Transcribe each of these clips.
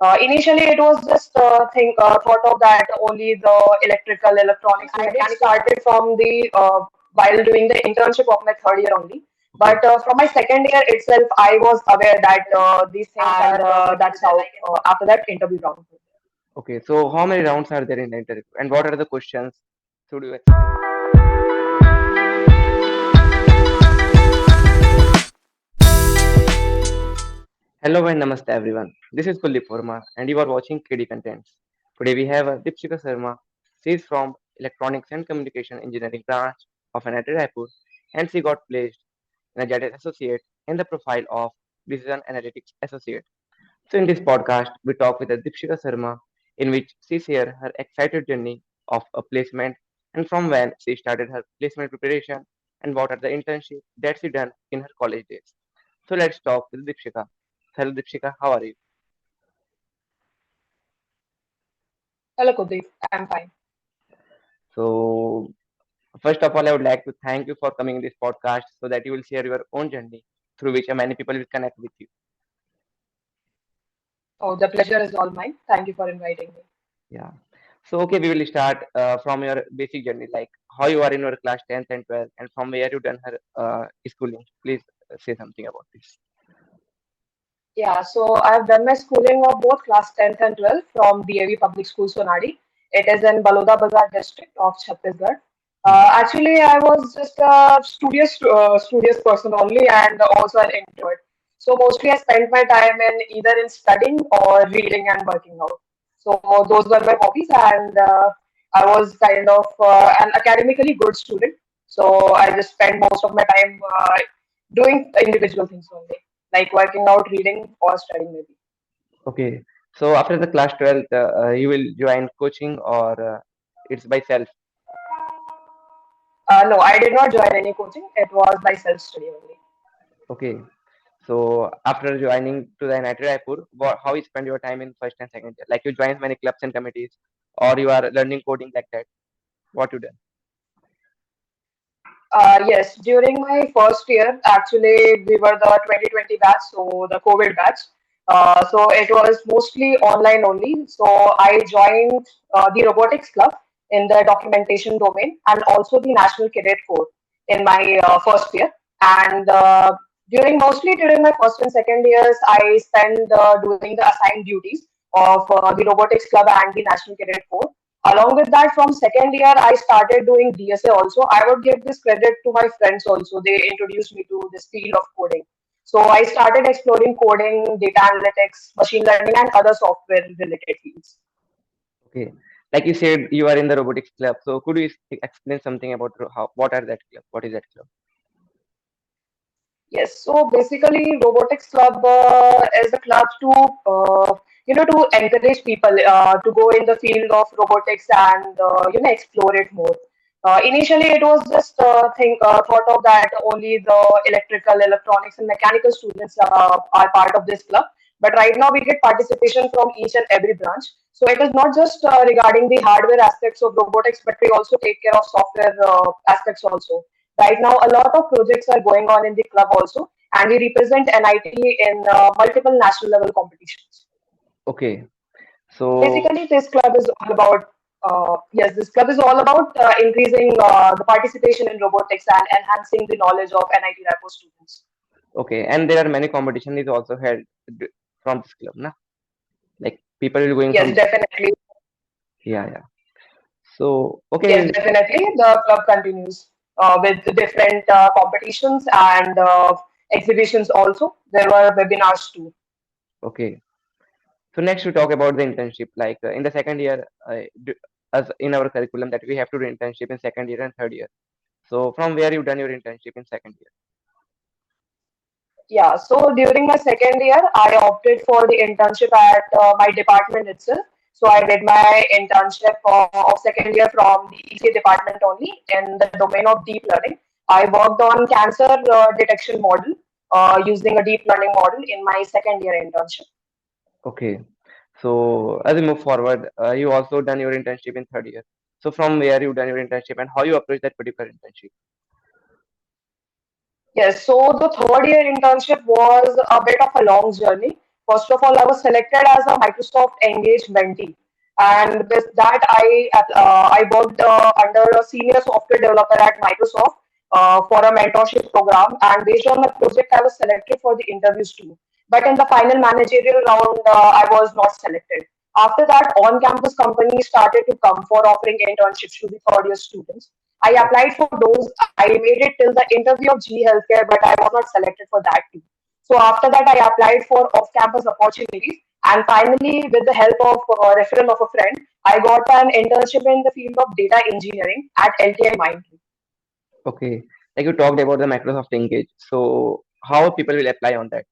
Initially, it was just thought of that only the electrical, electronics, and mechanical started from the while doing the internship of my third year only. Okay. But from my second year itself, I was aware that these things are that's how after that interview round. Okay. So how many rounds are there in the interview, and what are the questions? Should you explain? Hello and namaste everyone. This is Kuldeep Verma, and you are watching KD Contents. Today we have Deepshikha Sharma. She is from Electronics and Communication Engineering branch of NIT Raipur, and she got placed in a ZS Associate in the profile of Decision Analytics Associate. So in this podcast, we talk with Deepshikha Sharma, in which she shares her excited journey of a placement and from when she started her placement preparation and what are the internships that she done in her college days. So let's talk with Deepshikha. Hello Deepshikha, how are you? Hello, Kuldeep. I'm fine. So first of all, I would like to thank you for coming in this podcast so that you will share your own journey through which many people will connect with you. Oh, the pleasure is all mine. Thank you for inviting me. Yeah. So okay, we will start from your basic journey, like how you are in your class 10th and 12th, and from where you done her schooling. Please say something about this. Yeah, so I've done my schooling of both class 10th and 12th from DAV Public School Sonadi. It is in Baloda Bazar district of Chhattisgarh. Hmm. Actually, I was just a studious person only and also an introvert. So mostly I spent my time in either in studying or reading and working out. So those were my hobbies, and I was kind of an academically good student. So I just spent most of my time doing individual things only like working out, reading, or studying maybe. Okay. So after the class 12th, you will join coaching or it's by self. No, I did not join any coaching. It was by self study only. Okay. So after joining to the NIT Raipur, how you spend your time in first and second year? Like you join many clubs and committees, or you are learning coding like that. What you done? Yes, during my first year, actually, we were the 2020 batch, so the COVID batch. So it was mostly online only. So I joined the robotics club in the documentation domain and also the National Cadet Corps in my first year. And during my first and second years, I spent doing the assigned duties of the robotics club and the National Cadet Corps. Along with that, from second year, I started doing DSA also. I would give this credit to my friends also. They introduced me to this field of coding. So I started exploring coding, data analytics, machine learning, and other software related fields. Okay. Like you said, you are in the robotics club. So could you explain something about how what are that club? What is that club? Yes, so basically, robotics club is a club to to encourage people to go in the field of robotics and explore it more. Initially, it was just thought of that only the electrical, electronics, and mechanical students are part of this club. But right now, we get participation from each and every branch. So it is not just regarding the hardware aspects of robotics, but we also take care of software aspects also. Right now, a lot of projects are going on in the club also, and we represent NIT in multiple national level competitions. Okay. So So basically, this club is all about this club is all about increasing the participation in robotics and enhancing the knowledge of NIT Raipur students. okay, and there are many competition is also held from this club, na? Like people will going Yes, from definitely. yeah, yeah. So Yes, okay, definitely. The club continues with the different competitions and exhibitions also. There were webinars too. okay. So next we talk about the internship. Like in the second year, as in our curriculum that we have to do internship in second year and third year. So from where you done your internship in second year? Yeah, so during my second year, I opted for the internship at my department itself. So I Okay, did my internship of second year from the ECE department only in the domain of deep learning. I worked on cancer detection model using a deep learning model in my second year internship. okay. So as we move forward, you also done your internship in third year. So from where you done your internship and how you approach that particular internship? Yes, so the third year internship was a bit of a long journey. First of all, I was selected as a Microsoft Engage mentee, and with that, I worked under a senior software developer at Microsoft for a mentorship program. And based on my project, I was selected for the interviews too. But in the final managerial round, I was not selected. After that, on-campus companies started to come for offering internships to the third-year students. I applied for those. I made it till the interview of G Healthcare, but I was not selected for that too. So after that, I applied for off-campus opportunities, and finally, with the help of referral of a friend, I got an internship in the field of data engineering at LTI Mindtree. Okay. Like you talked about the Microsoft Engage. So how people will apply on that?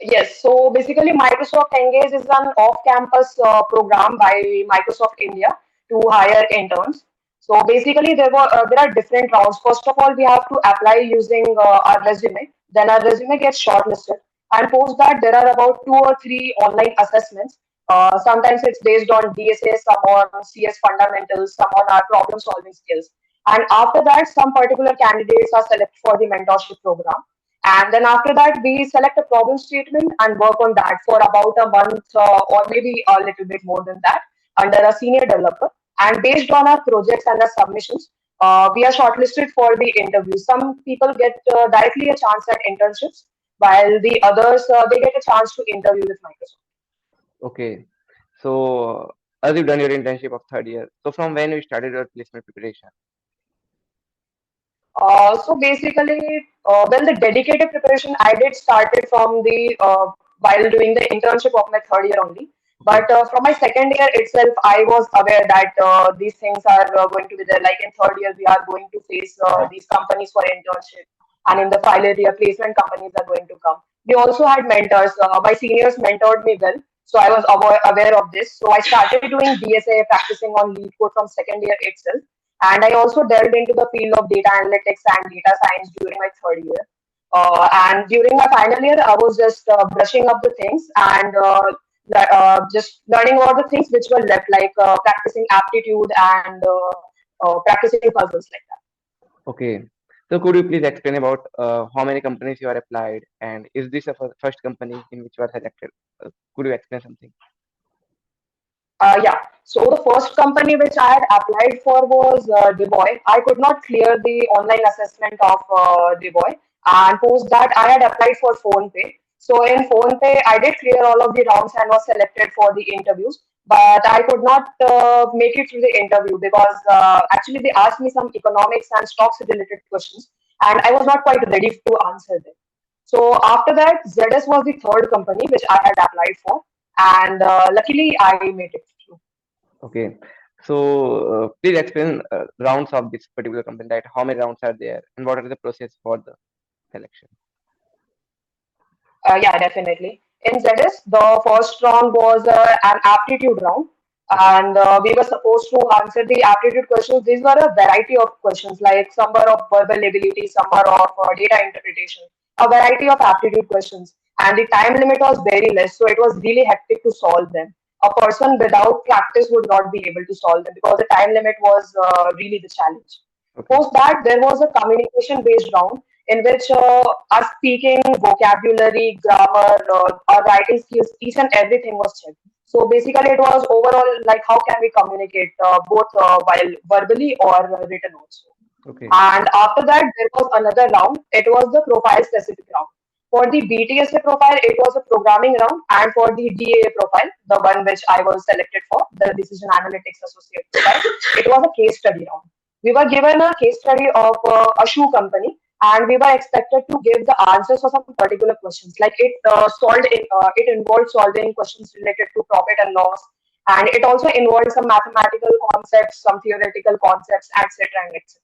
Yes, so basically, Microsoft Engage is an off-campus program by Microsoft India to hire interns. So basically, there are different rounds. First of all, we have to apply using our resume. Then our resume gets shortlisted, and post that there are about two or three online assessments. Sometimes it's based on DSA, some on CS fundamentals, some on our problem-solving skills. And after that, some particular candidates are selected for the mentorship program. And then after that, we select a problem statement and work on that for about a month or maybe a little bit more than that under a senior developer. And based on our projects and our submissions, we are shortlisted for the interview. Some people get directly a chance at internships, while the others they get a chance to interview with Microsoft. Okay. So as you've done your internship of third year, so from when you started your placement preparation? So basically, well, the dedicated preparation I did started from the while doing the internship of my third year only. Okay. But from my second year itself, I was aware that these things are going to be there. Like in third year, we are going to face these companies for internship, and in the final year, placement companies are going to come. We also had mentors. My seniors mentored me well, so I was aware of this. So I started doing DSA, practicing on lead code from second year itself, and I also delved into the field of data analytics and data science during my third year. And during my final year, I was just brushing up the things and just learning all the things which were left, like practicing aptitude and practicing puzzles like that. Okay. So could you please explain about how many companies you are applied and is this a first company in which you are selected? Could you explain something? Yeah. So the first company which I had applied for was Devoy. I could not clear the online assessment of Devoy, and post that I had applied for PhonePe. So in PhonePe, I did clear all of the rounds and was selected for the interviews, but I could not make it through the interview because actually they asked me some economics and stocks related questions, and I was not quite ready to answer them. So after that, ZS was the third company which I had applied for, and luckily I made it through. Okay. So please explain rounds of this particular company, that how many rounds are there and what are the process for the selection? Yeah, definitely. In ZS, the first round was an aptitude round, Okay. and we were supposed to answer the aptitude questions. These were a variety of questions, like some were of verbal ability, some were of data interpretation, a variety of aptitude questions. And the time limit was very less, so it was really hectic to solve them. A person without practice would not be able to solve them because the time limit was really the challenge. Okay. Post that, there was a communication based round in which our speaking, vocabulary, grammar, our writing skills, each and everything was checked. So basically, it was overall like how can we communicate both while verbally or written also. Okay. And after that, there was another round. It was the profile specific round. For the BTSA profile, it was a programming round, and for the DAA profile, the one which I was selected for, the Decision Analytics Associate profile, it was a case study round. We were given a case study of a shoe company, and we were expected to give the answers for some particular questions. Like it involved solving questions related to profit and loss, and it also involved some mathematical concepts, some theoretical concepts, etc. and etc.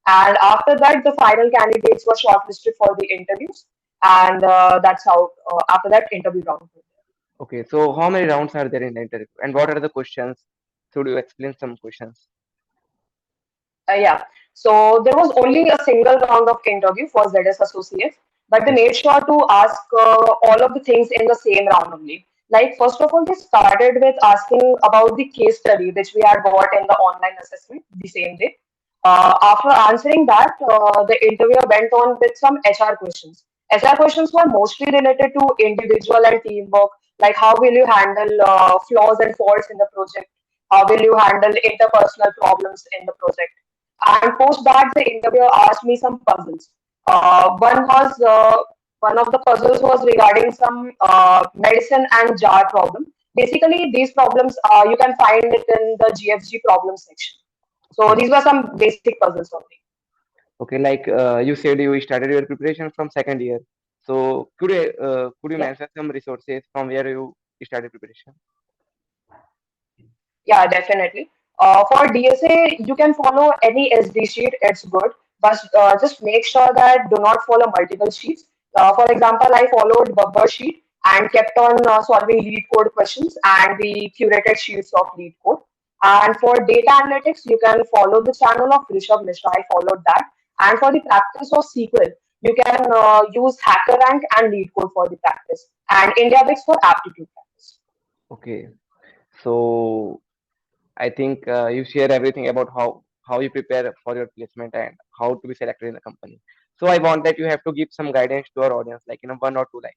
And after that, the final candidates were shortlisted for the interviews, and that's how after that interview round. Okay. So how many rounds are there in the interview and what are the questions? Should you explain some questions? Yeah. So there was only a single round of interview for ZS Associates, but they Okay. made sure to ask all of the things in the same round only. Like first of all, they started with asking about the case study which we had got in the online assessment the same day. After answering that, the interviewer went on with some HR questions. SI questions were mostly related to individual and teamwork, like how will you handle flaws and faults in the project? How will you handle interpersonal problems in the project? And post that, the interviewer asked me some puzzles. One of the puzzles was regarding some medicine and jar problem. Basically, these problems you can find it in the GFG problem section. So Okay. these were some basic puzzles only. Okay, like you said, you started your preparation from second year. So could you Yeah. mention some resources from where you started preparation? Yeah, definitely. For DSA, you can follow any SD sheet, it's good, but just make sure that do not follow multiple sheets. For example, I followed Bubber sheet and kept on solving lead code questions and the curated sheets of lead code. And for data analytics, you can follow the channel of Rishabh Mishra. I followed that. And for the practice of SQL, you can use HackerRank and lead code for the practice, and IndiaBix for aptitude practice. Okay, so I think you share everything about how you prepare for your placement and how to be selected in the company. So I want that you have to give some guidance to our audience, like one or two lines.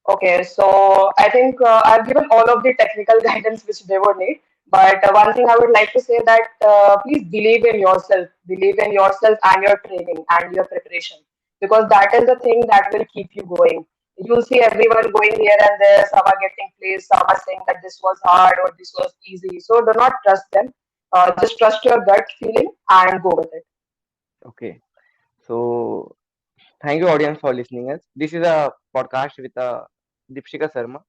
Okay, so I think I've given all of the technical guidance which they would need. But one thing I would like to say that please believe in yourself and your training and your preparation, because that is the thing that will keep you going. You'll see everyone going here and there. Some are getting placed, some are saying that this was hard or this was easy. So do not trust them. Just trust your gut feeling and go with it. Okay, so thank you, audience, for listening us. This is a podcast with Deepshikha Sharma,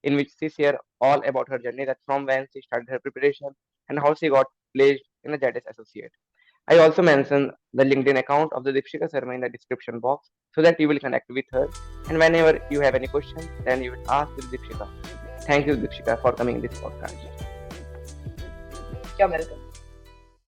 in which she share all about her journey, that from when she started her preparation and how she got placed in the ZS Associate. I also mention the LinkedIn account of the Deepshikha Sharma in the description box so that you will connect with her. And whenever you have any questions, then you will ask with Deepshikha. Thank you, Deepshikha, for coming in this podcast. You're welcome.